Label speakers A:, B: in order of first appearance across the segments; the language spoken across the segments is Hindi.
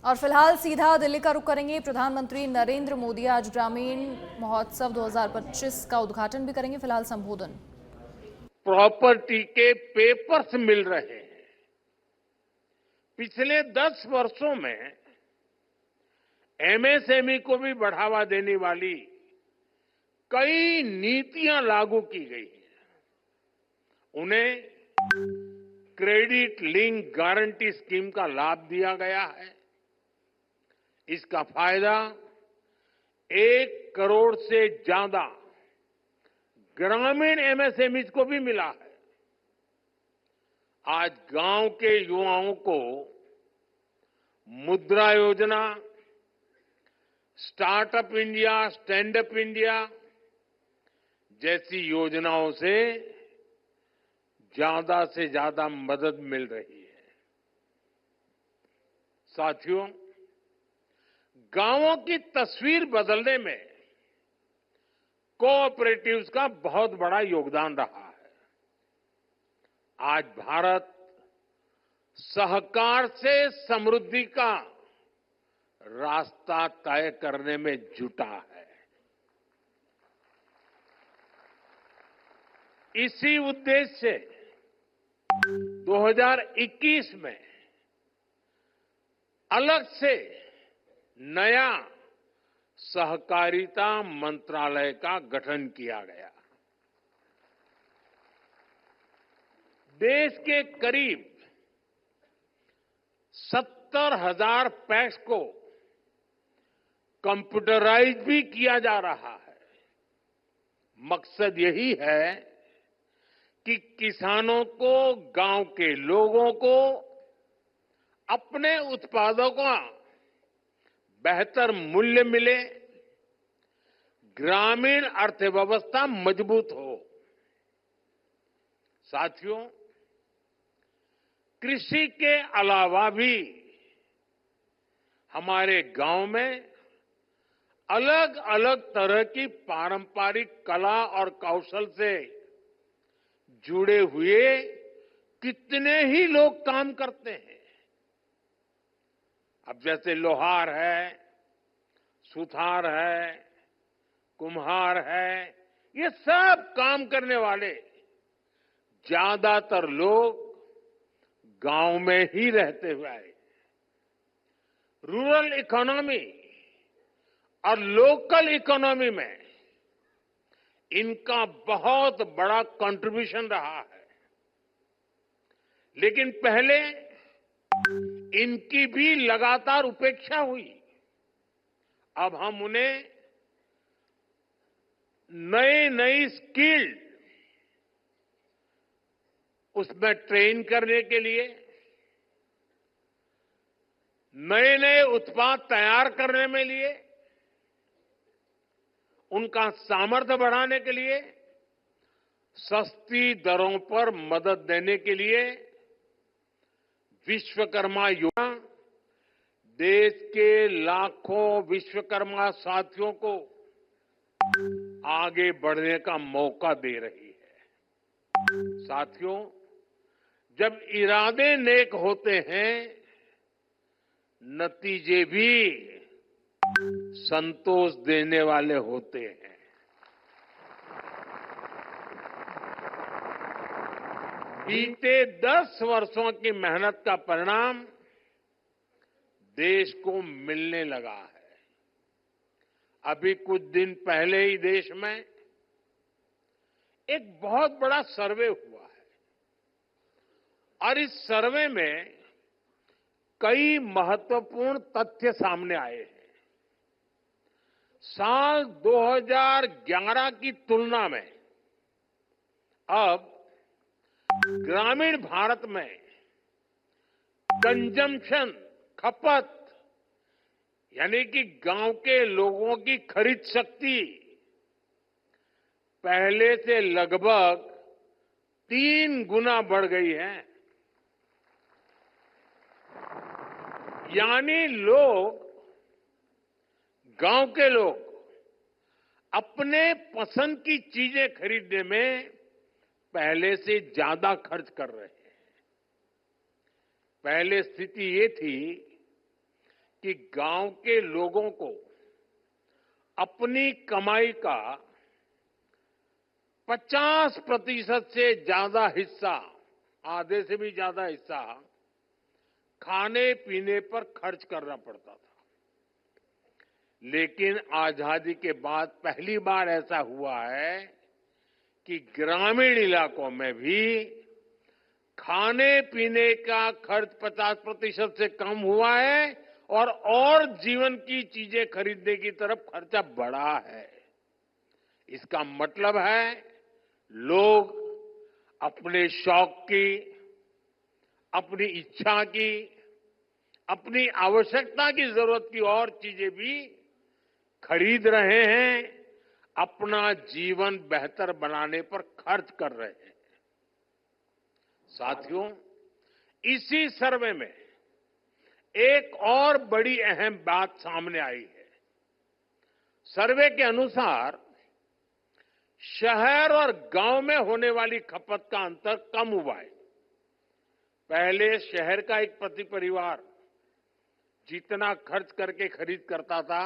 A: और फिलहाल सीधा दिल्ली का रुख करेंगे। प्रधानमंत्री नरेंद्र मोदी आज ग्रामीण महोत्सव 2025 का उद्घाटन भी करेंगे। फिलहाल संबोधन।
B: प्रॉपर्टी के पेपर्स मिल रहे हैं। पिछले 10 वर्षों में एमएसएमई को भी बढ़ावा देने वाली कई नीतियां लागू की गई हैं। उन्हें क्रेडिट लिंक गारंटी स्कीम का लाभ दिया गया है। इसका फायदा 1 करोड़ से ज्यादा ग्रामीण एमएसएमईज को भी मिला है। आज गांव के युवाओं को मुद्रा योजना, startup India, stand up India जैसी योजनाओं से ज्यादा मदद मिल रही है। साथियों, गांवों की तस्वीर बदलने में कोऑपरेटिव्स का बहुत बड़ा योगदान रहा है। आज भारत सहकार से समृद्धि का रास्ता तय करने में जुटा है। इसी उद्देश्य से 2021 में अलग से नया सहकारिता मंत्रालय का गठन किया गया। देश के करीब 70,000 पैक्स को कंप्यूटराइज भी किया जा रहा है। मकसद यही है कि किसानों को, गांव के लोगों को अपने उत्पादों का बेहतर मूल्य मिले, ग्रामीण अर्थव्यवस्था मजबूत हो। साथियों, कृषि के अलावा भी हमारे गांव में अलग अलग तरह की पारंपरिक कला और कौशल से जुड़े हुए कितने ही लोग काम करते हैं। अब जैसे लोहार है, सुथार है, कुम्हार है, ये सब काम करने वाले ज्यादातर लोग गांव में ही रहते हुए आए। रूरल इकोनॉमी और लोकल इकोनॉमी में इनका बहुत बड़ा कंट्रीब्यूशन रहा है। लेकिन पहले इनकी भी लगातार उपेक्षा हुई। अब हम उन्हें नई स्किल्ड उसमें ट्रेन करने के लिए, नए उत्पाद तैयार करने में लिए, उनका सामर्थ्य बढ़ाने के लिए, सस्ती दरों पर मदद देने के लिए विश्वकर्मा योजना देश के लाखों विश्वकर्मा साथियों को आगे बढ़ने का मौका दे रही है। साथियों, जब इरादे नेक होते हैं, नतीजे भी संतोष देने वाले होते हैं। बीते 10 वर्षों की मेहनत का परिणाम देश को मिलने लगा है। अभी कुछ दिन पहले ही देश में एक बहुत बड़ा सर्वे हुआ है और इस सर्वे में कई महत्वपूर्ण तथ्य सामने आए हैं। साल 2011 की तुलना में अब ग्रामीण भारत में कंजम्पशन, खपत, यानी कि गांव के लोगों की खरीद शक्ति पहले से लगभग 3 गुना बढ़ गई है। यानी गांव के लोग अपने पसंद की चीजें खरीदने में पहले से ज्यादा खर्च कर रहे हैं। पहले स्थिति ये थी कि गांव के लोगों को अपनी कमाई का 50% से ज्यादा हिस्सा, आधे से भी ज्यादा हिस्सा खाने पीने पर खर्च करना पड़ता था। लेकिन आजादी के बाद पहली बार ऐसा हुआ है कि ग्रामीण इलाकों में भी खाने पीने का खर्च 50% से कम हुआ है और जीवन की चीजें खरीदने की तरफ खर्चा बढ़ा है। इसका मतलब है लोग अपने शौक की, अपनी इच्छा की, अपनी आवश्यकता की जरूरत की और चीजें भी खरीद रहे हैं, अपना जीवन बेहतर बनाने पर खर्च कर रहे हैं। साथियों, इसी सर्वे में एक और बड़ी अहम बात सामने आई है। सर्वे के अनुसार शहर और गांव में होने वाली खपत का अंतर कम हुआ है। पहले शहर का एक प्रति परिवार जितना खर्च करके खरीद करता था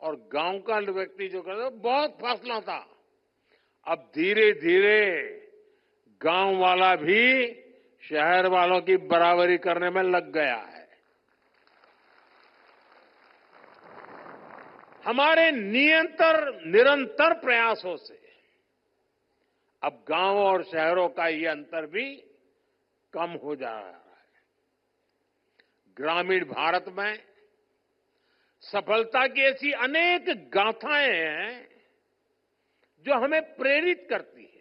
B: और गांव का व्यक्ति जो करता था, बहुत फासला था। अब धीरे धीरे गांव वाला भी शहर वालों की बराबरी करने में लग गया है। हमारे निरंतर प्रयासों से अब गांव और शहरों का ये अंतर भी कम हो जा रहा है। ग्रामीण भारत में सफलता की ऐसी अनेक गाथाएं हैं जो हमें प्रेरित करती हैं।